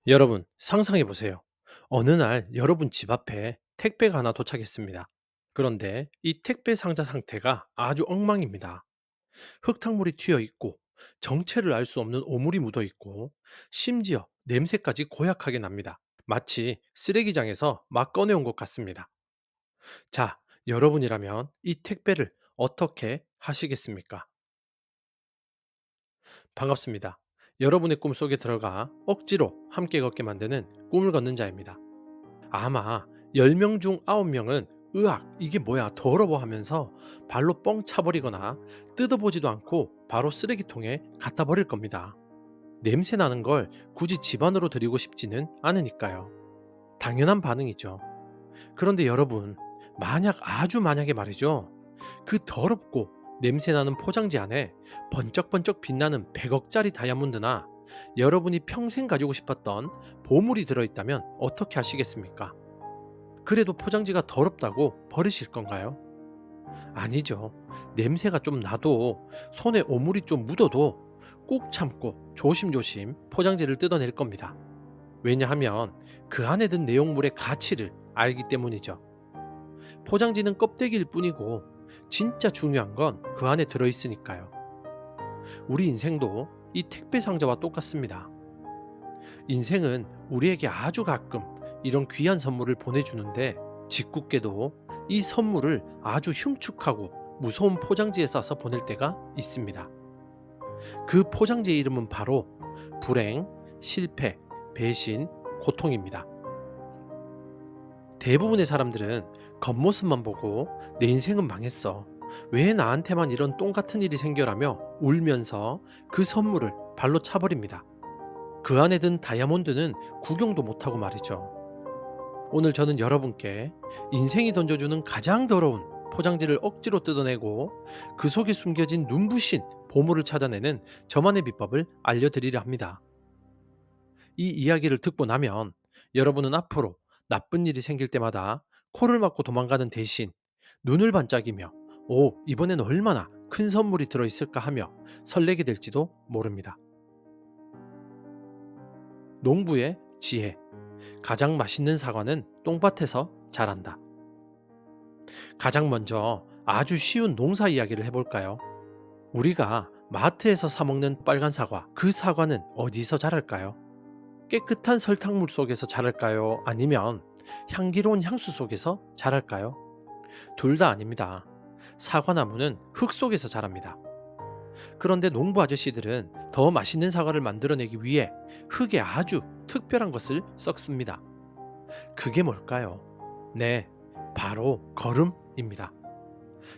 여러분, 상상해 보세요. 어느 날 여러분 집 앞에 택배가 하나 도착했습니다. 그런데 이 택배 상자 상태가 아주 엉망입니다. 흙탕물이 튀어 있고, 정체를 알 수 없는 오물이 묻어 있고, 심지어 냄새까지 고약하게 납니다. 마치 쓰레기장에서 막 꺼내온 것 같습니다. 자, 여러분이라면 이 택배를 어떻게 하시겠습니까? 반갑습니다. 여러분의 꿈속에 들어가 억지로 함께 걷게 만드는 꿈을 걷는 자입니다. 아마 10명 중 9명은 "으악, 이게 뭐야, 더러워." 하면서 발로 뻥 차버리거나 뜯어보지도 않고 바로 쓰레기통에 갖다 버릴 겁니다. 냄새 나는 걸 굳이 집 안으로 들이고 싶지는 않으니까요. 당연한 반응이죠. 그런데 여러분, 만약 아주 만약에 말이죠. 그 더럽고 냄새 나는 포장지 안에 번쩍번쩍 빛나는 100억짜리 다이아몬드나 여러분이 평생 가지고 싶었던 보물이 들어있다면 어떻게 하시겠습니까? 그래도 포장지가 더럽다고 버리실 건가요? 아니죠. 냄새가 좀 나도, 손에 오물이 좀 묻어도 꾹 참고 조심조심 포장지를 뜯어낼 겁니다. 왜냐하면 그 안에 든 내용물의 가치를 알기 때문이죠. 포장지는 껍데기일 뿐이고 진짜 중요한 건 그 안에 들어있으니까요. 우리 인생도 이 택배 상자와 똑같습니다. 인생은 우리에게 아주 가끔 이런 귀한 선물을 보내주는데, 짓궂게도 이 선물을 아주 흉측하고 무서운 포장지에 싸서 보낼 때가 있습니다. 그 포장지의 이름은 바로 불행, 실패, 배신, 고통입니다. 대부분의 사람들은 겉모습만 보고 "내 인생은 망했어, 왜 나한테만 이런 똥 같은 일이 생겨라며 울면서 그 선물을 발로 차버립니다. 그 안에 든 다이아몬드는 구경도 못하고 말이죠. 오늘 저는 여러분께 인생이 던져주는 가장 더러운 포장지를 억지로 뜯어내고 그 속에 숨겨진 눈부신 보물을 찾아내는 저만의 비법을 알려드리려 합니다. 이 이야기를 듣고 나면 여러분은 앞으로 나쁜 일이 생길 때마다 코를 막고 도망가는 대신 눈을 반짝이며 "오, 이번엔 얼마나 큰 선물이 들어있을까?" 하며 설레게 될지도 모릅니다. 농부의 지혜. 가장 맛있는 사과는 똥밭에서 자란다. 가장 먼저 아주 쉬운 농사 이야기를 해볼까요? 우리가 마트에서 사 먹는 빨간 사과, 그 사과는 어디서 자랄까요? 깨끗한 설탕물 속에서 자랄까요? 아니면 향기로운 향수 속에서 자랄까요? 둘 다 아닙니다. 사과나무는 흙 속에서 자랍니다. 그런데 농부 아저씨들은 더 맛있는 사과를 만들어내기 위해 흙에 아주 특별한 것을 섞습니다. 그게 뭘까요? 네, 바로 거름입니다.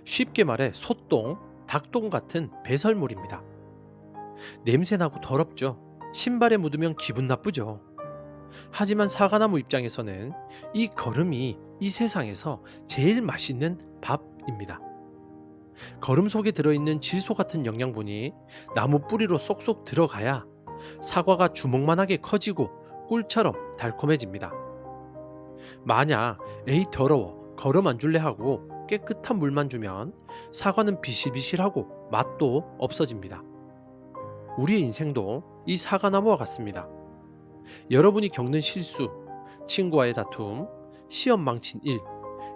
쉽게 말해 소똥, 닭똥 같은 배설물입니다. 냄새나고 더럽죠. 신발에 묻으면 기분 나쁘죠. 하지만 사과나무 입장에서는 이 거름이 이 세상에서 제일 맛있는 밥입니다. 거름 속에 들어있는 질소 같은 영양분이 나무 뿌리로 쏙쏙 들어가야 사과가 주먹만하게 커지고 꿀처럼 달콤해집니다. 만약 "에이 더러워, 거름 안 줄래?" 하고 깨끗한 물만 주면 사과는 비실비실하고 맛도 없어집니다. 우리의 인생도 이 사과나무와 같습니다. 여러분이 겪는 실수, 친구와의 다툼, 시험 망친 일,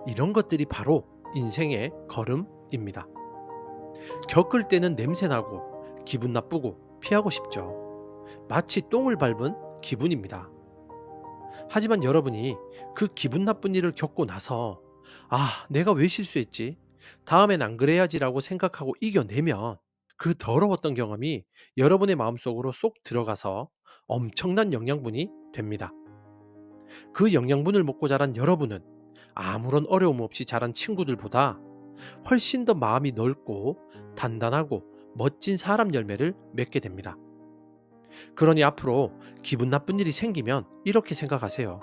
이런 것들이 바로 인생의 걸음입니다. 겪을 때는 냄새나고 기분 나쁘고 피하고 싶죠. 마치 똥을 밟은 기분입니다. 하지만 여러분이 그 기분 나쁜 일을 겪고 나서 "아, 내가 왜 실수했지? 다음엔 안 그래야지라고 생각하고 이겨내면 그 더러웠던 경험이 여러분의 마음속으로 쏙 들어가서 엄청난 영양분이 됩니다. 그 영양분을 먹고 자란 여러분은 아무런 어려움 없이 자란 친구들보다 훨씬 더 마음이 넓고 단단하고 멋진 사람 열매를 맺게 됩니다. 그러니 앞으로 기분 나쁜 일이 생기면 이렇게 생각하세요.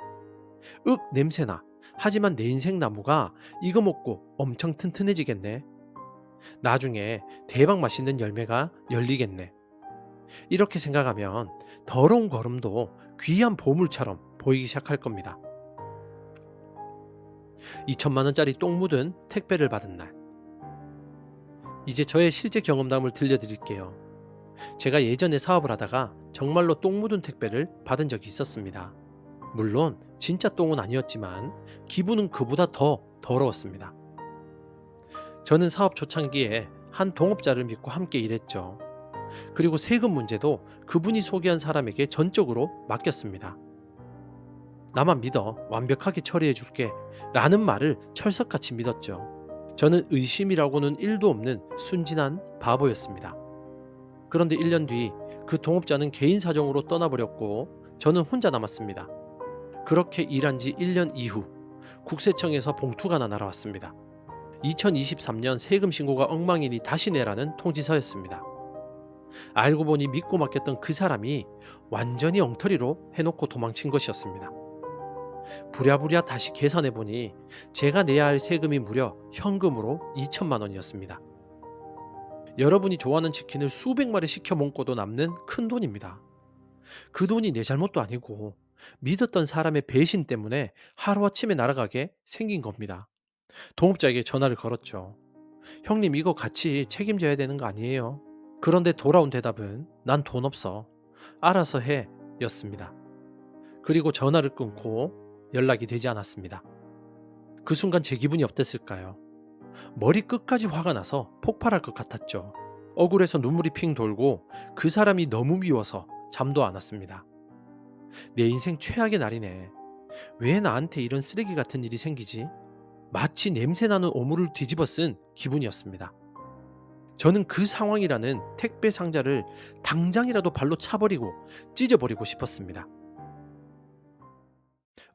"윽, 냄새나. 하지만 내 인생 나무가 이거 먹고 엄청 튼튼해지겠네. 나중에 대박 맛있는 열매가 열리겠네." 이렇게 생각하면 더러운 걸음도 귀한 보물처럼 보이기 시작할 겁니다. 2천만 원짜리 똥 묻은 택배를 받은 날. 이제 저의 실제 경험담을 들려드릴게요. 제가 예전에 사업을 하다가 정말로 똥 묻은 택배를 받은 적이 있었습니다. 물론 진짜 똥은 아니었지만 기분은 그보다 더 더러웠습니다. 저는 사업 초창기에 한 동업자를 믿고 함께 일했죠. 그리고 세금 문제도 그분이 소개한 사람에게 전적으로 맡겼습니다. 나만 믿어 완벽하게 처리해 줄게 라는 말을 철석같이 믿었죠. 저는 의심이라고는 1도 없는 순진한 바보였습니다. 그런데 1년 뒤 그 동업자는 개인 사정으로 떠나버렸고 저는 혼자 남았습니다. 그렇게 일한 지 1년 이후 국세청에서 봉투가 하나 날아왔습니다. 2023년 세금 신고가 엉망이니 다시 내라는 통지서였습니다. 알고 보니 믿고 맡겼던 그 사람이 완전히 엉터리로 해놓고 도망친 것이었습니다. 부랴부랴 다시 계산해 보니 제가 내야 할 세금이 무려 현금으로 2천만 원이었습니다. 여러분이 좋아하는 치킨을 수백 마리 시켜 먹고도 남는 큰 돈입니다. 그 돈이 내 잘못도 아니고 믿었던 사람의 배신 때문에 하루아침에 날아가게 생긴 겁니다. 동업자에게 전화를 걸었죠. 형님 이거 같이 책임져야 되는 거 아니에요? 그런데 돌아온 대답은 난 돈 없어. 알아서 해 였습니다. 그리고 전화를 끊고 연락이 되지 않았습니다. 그 순간 제 기분이 어땠을까요? 머리 끝까지 화가 나서 폭발할 것 같았죠. 억울해서 눈물이 핑 돌고 그 사람이 너무 미워서 잠도 안 왔습니다. 내 인생 최악의 날이네. 왜 나한테 이런 쓰레기 같은 일이 생기지? 마치 냄새나는 오물을 뒤집어 쓴 기분이었습니다. 저는 그 상황이라는 택배 상자를 당장이라도 발로 차버리고 찢어버리고 싶었습니다.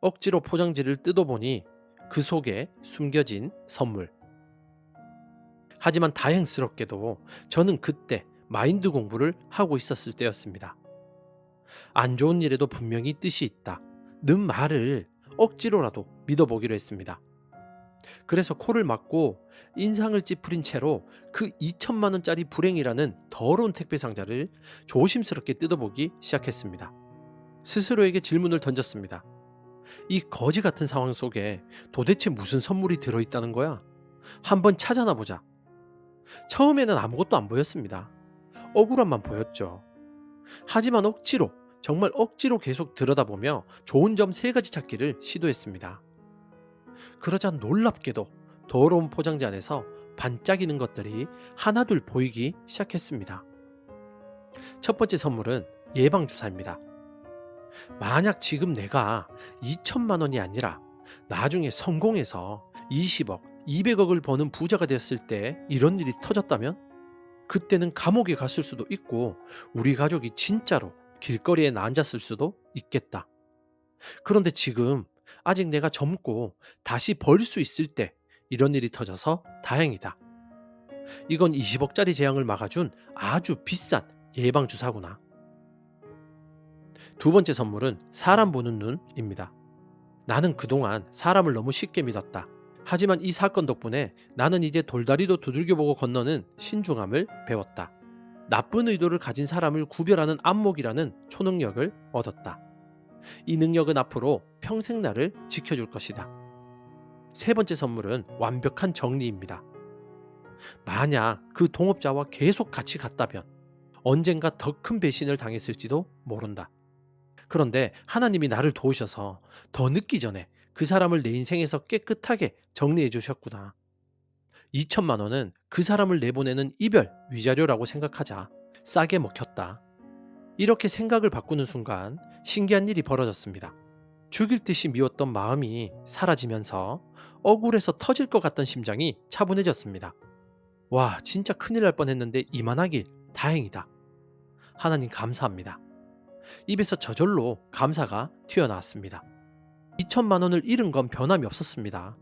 억지로 포장지를 뜯어보니 그 속에 숨겨진 선물. 하지만 다행스럽게도 저는 그때 마인드 공부를 하고 있었을 때였습니다. 안 좋은 일에도 분명히 뜻이 있다 는 말을 억지로라도 믿어보기로 했습니다. 그래서 코를 막고 인상을 찌푸린 채로 그 2천만 원짜리 불행이라는 더러운 택배 상자를 조심스럽게 뜯어보기 시작했습니다. 스스로에게 질문을 던졌습니다. 이 거지 같은 상황 속에 도대체 무슨 선물이 들어있다는 거야? 한번 찾아나 보자. 처음에는 아무것도 안 보였습니다. 억울함만 보였죠. 하지만 억지로, 정말 억지로 계속 들여다보며 좋은 점 3가지 찾기를 시도했습니다. 그러자 놀랍게도 더러운 포장지 안에서 반짝이는 것들이 하나둘 보이기 시작했습니다. 첫 번째 선물은 예방주사입니다. 만약 지금 내가 2천만 원이 아니라 나중에 성공해서 20억, 200억을 버는 부자가 되었을 때 이런 일이 터졌다면 그때는 감옥에 갔을 수도 있고 우리 가족이 진짜로 길거리에 앉았을 수도 있겠다. 그런데 지금 아직 내가 젊고 다시 벌 수 있을 때 이런 일이 터져서 다행이다. 이건 20억짜리 재앙을 막아준 아주 비싼 예방주사구나. 두 번째 선물은 사람 보는 눈입니다. 나는 그동안 사람을 너무 쉽게 믿었다. 하지만 이 사건 덕분에 나는 이제 돌다리도 두들겨보고 건너는 신중함을 배웠다. 나쁜 의도를 가진 사람을 구별하는 안목이라는 초능력을 얻었다. 이 능력은 앞으로 평생 나를 지켜줄 것이다. 세 번째 선물은 완벽한 정리입니다. 만약 그 동업자와 계속 같이 갔다면 언젠가 더 큰 배신을 당했을지도 모른다. 그런데 하나님이 나를 도우셔서 더 늦기 전에 그 사람을 내 인생에서 깨끗하게 정리해 주셨구나. 2천만 원은 그 사람을 내보내는 이별 위자료라고 생각하자. 싸게 먹혔다. 이렇게 생각을 바꾸는 순간 신기한 일이 벌어졌습니다. 죽일 듯이 미웠던 마음이 사라지면서 억울해서 터질 것 같던 심장이 차분해졌습니다. 와, 진짜 큰일 날 뻔했는데 이만하길 다행이다. 하나님 감사합니다. 입에서 저절로 감사가 튀어나왔습니다. 2천만 원을 잃은 건 변함이 없었습니다.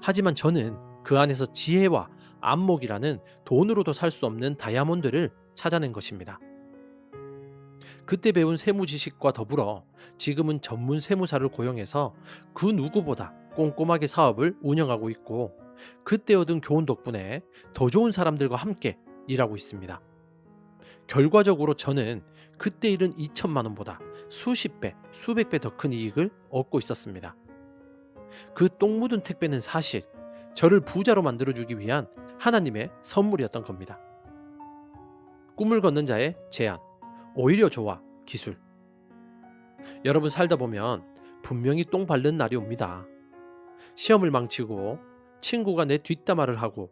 하지만 저는 그 안에서 지혜와 안목이라는 돈으로도 살 수 없는 다이아몬드를 찾아낸 것입니다. 그때 배운 세무 지식과 더불어 지금은 전문 세무사를 고용해서 그 누구보다 꼼꼼하게 사업을 운영하고 있고 그때 얻은 교훈 덕분에 더 좋은 사람들과 함께 일하고 있습니다. 결과적으로 저는 그때 잃은 2천만 원보다 수십 배, 수백 배 더 큰 이익을 얻고 있었습니다. 그 똥 묻은 택배는 사실 저를 부자로 만들어주기 위한 하나님의 선물이었던 겁니다. 꿈을 걷는 자의 제안. 오히려 좋아. 기술. 여러분 살다 보면 분명히 똥 밟는 날이 옵니다. 시험을 망치고 친구가 내 뒷담화를 하고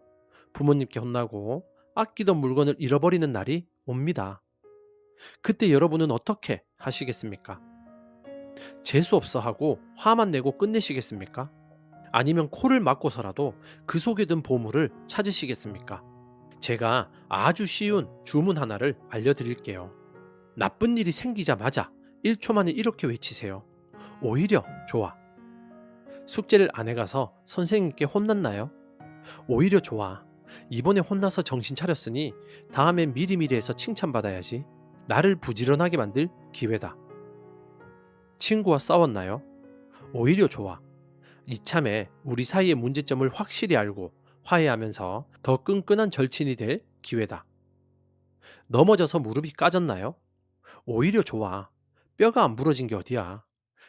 부모님께 혼나고 아끼던 물건을 잃어버리는 날이 옵니다. 그때 여러분은 어떻게 하시겠습니까? 재수없어 하고 화만 내고 끝내시겠습니까? 아니면 코를 막고서라도 그 속에 든 보물을 찾으시겠습니까? 제가 아주 쉬운 주문 하나를 알려드릴게요. 나쁜 일이 생기자마자 1초 만에 이렇게 외치세요. 오히려 좋아. 숙제를 안 해가서 선생님께 혼났나요? 오히려 좋아. 이번에 혼나서 정신 차렸으니 다음엔 미리미리 해서 칭찬받아야지. 나를 부지런하게 만들 기회다. 친구와 싸웠나요? 오히려 좋아. 이참에 우리 사이의 문제점을 확실히 알고 화해하면서 더 끈끈한 절친이 될 기회다. 넘어져서 무릎이 까졌나요? 오히려 좋아. 뼈가 안 부러진 게 어디야.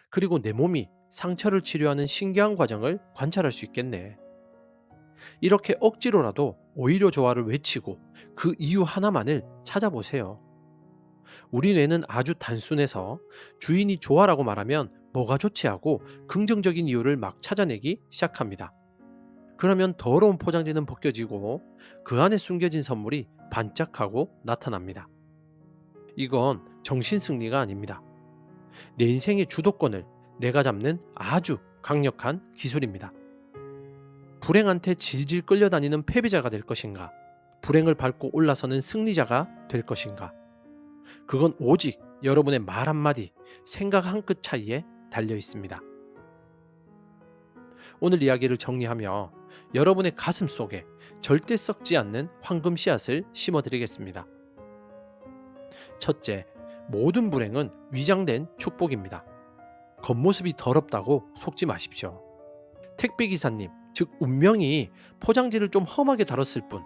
그리고 내 몸이 상처를 치료하는 신기한 과정을 관찰할 수 있겠네. 이렇게 억지로라도 오히려 좋아를 외치고 그 이유 하나만을 찾아보세요. 우리 뇌는 아주 단순해서 주인이 좋아라고 말하면 뭐가 좋지 하고 긍정적인 이유를 막 찾아내기 시작합니다. 그러면 더러운 포장지는 벗겨지고 그 안에 숨겨진 선물이 반짝하고 나타납니다. 이건 정신승리가 아닙니다. 내 인생의 주도권을 내가 잡는 아주 강력한 기술입니다. 불행한테 질질 끌려다니는 패배자가 될 것인가? 불행을 밟고 올라서는 승리자가 될 것인가? 그건 오직 여러분의 말 한마디, 생각 한 끗 차이에 달려 있습니다. 오늘 이야기를 정리하며 여러분의 가슴 속에 절대 썩지 않는 황금 씨앗을 심어드리겠습니다. 첫째, 모든 불행은 위장된 축복입니다. 겉모습이 더럽다고 속지 마십시오. 택배기사님, 즉 운명이 포장지를 좀 험하게 다뤘을 뿐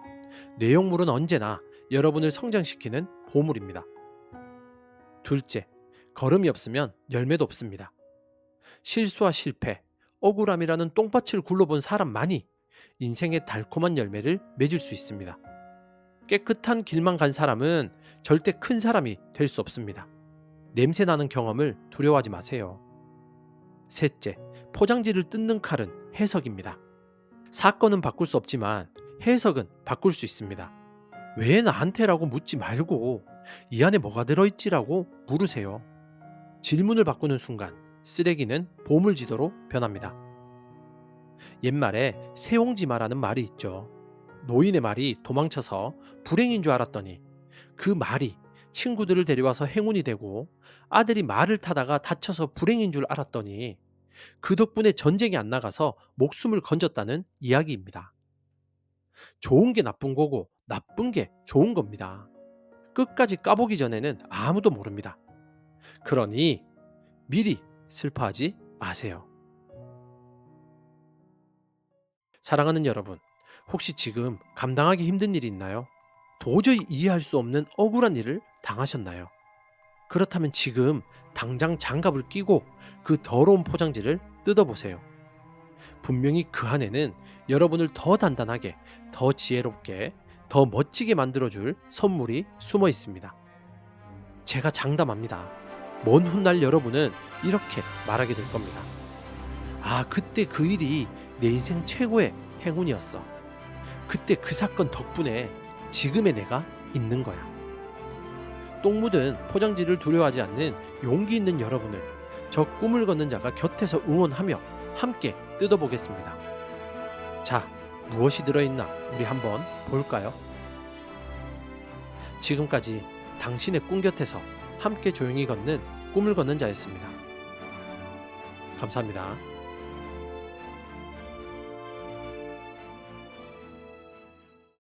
내용물은 언제나 여러분을 성장시키는 보물입니다. 둘째, 걸음이 없으면 열매도 없습니다. 실수와 실패, 억울함이라는 똥밭을 굴러본 사람만이 인생의 달콤한 열매를 맺을 수 있습니다. 깨끗한 길만 간 사람은 절대 큰 사람이 될 수 없습니다. 냄새나는 경험을 두려워하지 마세요. 셋째, 포장지를 뜯는 칼은 해석입니다. 사건은 바꿀 수 없지만 해석은 바꿀 수 있습니다. 왜 나한테라고 묻지 말고 이 안에 뭐가 들어있지라고 물으세요. 질문을 바꾸는 순간 쓰레기는 보물지도로 변합니다. 옛말에 세옹지마라는 말이 있죠. 노인의 말이 도망쳐서 불행인 줄 알았더니 그 말이 친구들을 데려와서 행운이 되고 아들이 말을 타다가 다쳐서 불행인 줄 알았더니 그 덕분에 전쟁에 안 나가서 목숨을 건졌다는 이야기입니다. 좋은 게 나쁜 거고 나쁜 게 좋은 겁니다. 끝까지 까보기 전에는 아무도 모릅니다. 그러니 미리 슬퍼하지 마세요. 사랑하는 여러분, 혹시 지금 감당하기 힘든 일이 있나요? 도저히 이해할 수 없는 억울한 일을 당하셨나요? 그렇다면 지금 당장 장갑을 끼고 그 더러운 포장지를 뜯어보세요. 분명히 그 안에는 여러분을 더 단단하게, 더 지혜롭게, 더 멋지게 만들어줄 선물이 숨어 있습니다. 제가 장담합니다. 먼 훗날 여러분은 이렇게 말하게 될 겁니다. 아, 그때 그 일이 내 인생 최고의 행운이었어. 그때 그 사건 덕분에 지금의 내가 있는 거야. 똥 묻은 포장지를 두려워하지 않는 용기 있는 여러분을 저 꿈을 걷는 자가 곁에서 응원하며 함께 뜯어보겠습니다. 자, 무엇이 들어있나 우리 한번 볼까요? 지금까지 당신의 꿈 곁에서 함께 조용히 걷는 꿈을 걷는 자였습니다. 감사합니다.